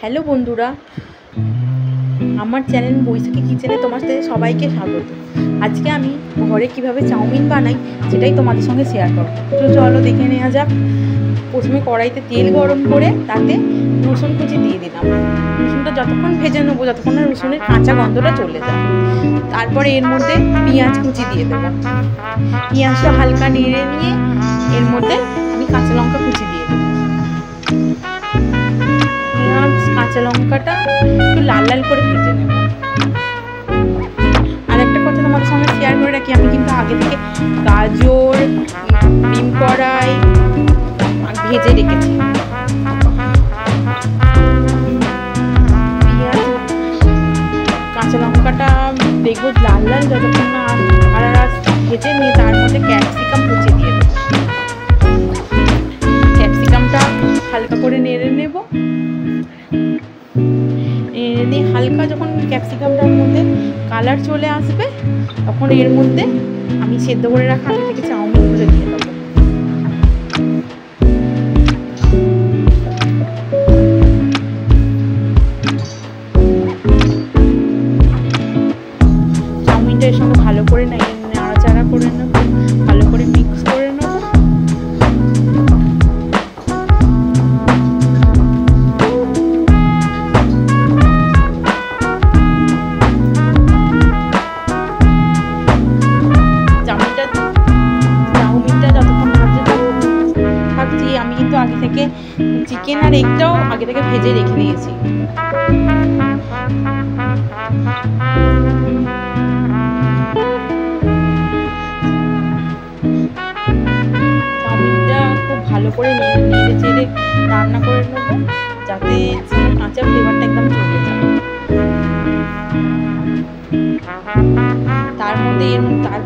Hello বন্ধুরা, আমার channel বৈশাখী কিচেনে তোমাদের সবাইকে স্বাগত। আজকে আমি ঘরে কিভাবে চাউমিন বানাই সেটাই তোমাদের সঙ্গে শেয়ার করব। তো চলো দেখে নেওয়া যাক। প্রথমে কড়াইতে তেল গরম করে তাতে রসুন কুচি দিয়ে দিলাম। রসুনটা যতক্ষণ ভেজে নেবো যতক্ষণ না রসুনের কাঁচা গন্ধটা চলে যায়। তারপরে এর মধ্যে পেঁয়াজ কুচি দিয়ে দেবো। পেঁয়াজটা হালকা নেড়ে নিয়ে এর মধ্যে আমি কাঁচা লঙ্কা কুচি দিয়ে দেবো। পেঁয়াজ কাঁচা লঙ্কাটা একটু লাল লাল করে ভেজে নেব। আর একটা কথা তোমাদের সঙ্গে শেয়ার করে রাখি, আমি কিন্তু আগে থেকে গাজর, ডিম কড়াই ভেজে রেখেছি। পেঁয়াজ কাঁচা লঙ্কাটা দেখবো লাল লাল যতক্ষণ না ভেজে নিয়ে তার মধ্যে ক্যাপসিকাম কুচি দিয়ে দেবো। ক্যাপসিকামটা হালকা করে নেড়ে নেব। হালকা যখন ক্যাপসিকামটার মধ্যে কালার চলে আসবে তখন এর মধ্যে আমি সেদ্ধ করে রাখা আগে থেকে চাউমিনগুলো দিয়ে দেবো। চাউমিনটা এর সঙ্গে ভালো করে নাড়াচাড়া করে নেবো, ভালো করে মিক্স করে নেবো। আমি কিন্তু আগে থেকে চিকেন আর এগটাও আগে থেকে ভেজে রেখে দিয়েছি। চাউমিনটা খুব ভালো করে নেড়ে চেড়ে রান্না করে নেবো যাতে কাঁচা ফ্লেভারটা একদম চলে যায়।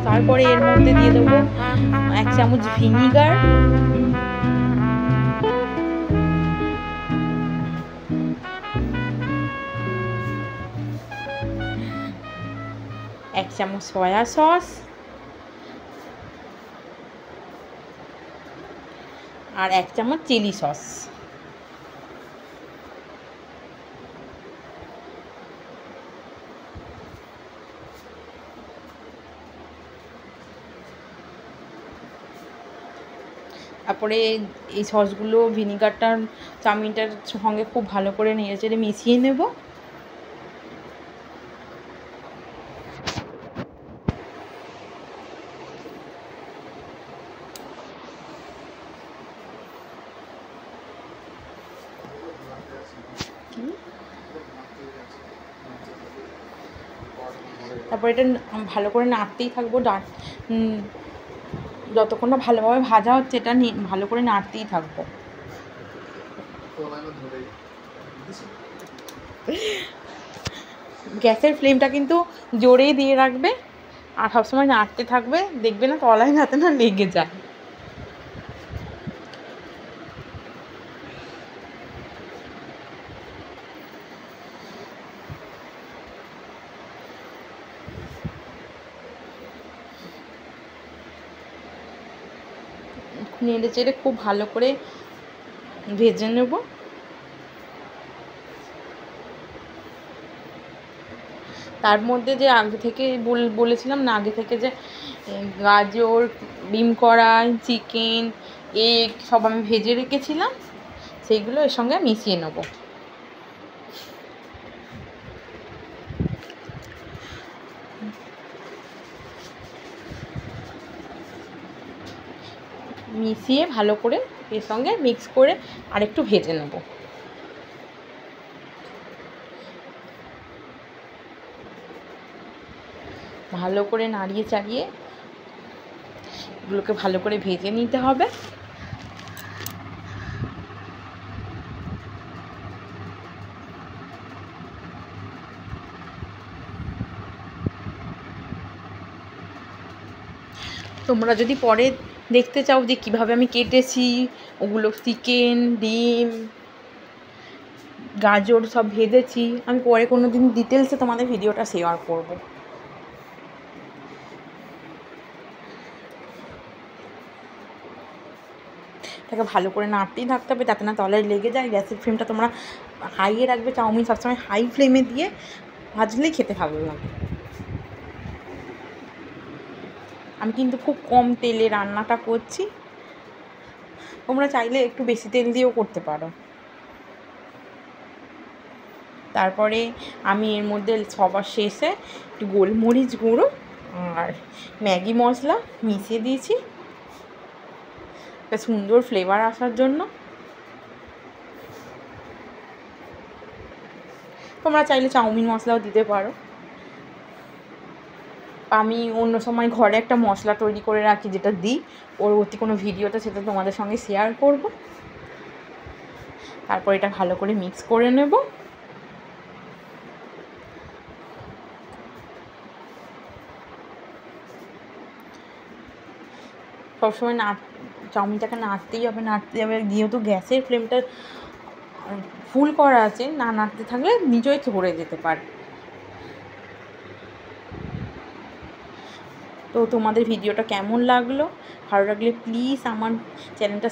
তারপরে এর মধ্যে দিয়ে দেবো 1 চামচ ভিনিগার, 1 চামচ সয়া সস আর 1 চামচ চিলি সস। তারপরে এই সসগুলো ভিনিগারটা চাউমিনটার সঙ্গে খুব ভালো করে নেড়ে চেড়ে মিশিয়ে নেব। তারপর এটা ভালো করে নাড়তেই থাকবো, যতক্ষণ না ভালোভাবে ভাজা হচ্ছে এটা ভালো করে নাড়তেই থাকবো। গ্যাসের ফ্লেমটা কিন্তু জোরেই দিয়ে রাখবে আর সবসময় নাড়তে থাকবে, দেখবে না তলায় যাতে না লেগে যায়। নেড়ে চেড়ে খুব ভালো করে ভেজে নেব। তার মধ্যে যে আগে থেকে বলেছিলাম না, আগে থেকে যে গাজর, ডিম কড়াই, চিকেন, এগ সব আমি ভেজে রেখেছিলাম সেইগুলো এর সঙ্গে মিশিয়ে নেব। মিশিয়ে ভালো করে এর সঙ্গে মিক্স করে আরেকটু ভেজে নেব। ভালো করে নাড়িয়ে চাড়িয়ে এগুলোকে ভালো করে ভেজে নিতে হবে। তোমরা যদি পরে দেখতে চাও যে কিভাবে আমি কেটেছি ওগুলো, চিকেন, ডিম, গাজর সব ভেজেছি, আমি পরে কোনো দিন ডিটেলসে তোমাদের ভিডিওটা শেয়ার করব। এটাকে ভালো করে নাড়তেই থাকতে হবে যাতে না তলায় লেগে যায়। গ্যাসের ফ্লেমটা তোমরা হাইয়ে রাখবে, চাউমিন সবসময় হাই ফ্লেমে দিয়ে ভাজলেই খেতে ভালো লাগে। আমি কিন্তু খুব কম তেলে রান্নাটা করছি, তোমরা চাইলে একটু বেশি তেল দিয়েও করতে পারো। তারপরে আমি এর মধ্যে সবার শেষে একটু গোলমরিচ গুঁড়ো আর ম্যাগি মশলা মিশিয়ে দিয়েছি একটা সুন্দর ফ্লেভার আসার জন্য। তোমরা চাইলে চাউমিন মশলাও দিতে পারো। আমি অন্য সময় ঘরে একটা মশলা তৈরি করে রাখি, যেটা দিই পরবর্তী কোনো ভিডিওতে, সেটা তোমাদের সঙ্গে শেয়ার করব। তারপর এটা ভালো করে মিক্স করে নেব। সবসময় চাউমিনটাকে নাড়তেই হবে, যেহেতু গ্যাসের ফ্লেমটা ফুল করা আছে, না নাড়তে থাকলে নিজেই ধরে যেতে পারে। তো তোমাদের ভিডিওটা কেমন লাগলো? ভালো লাগলে প্লিজ আমার চ্যানেলটা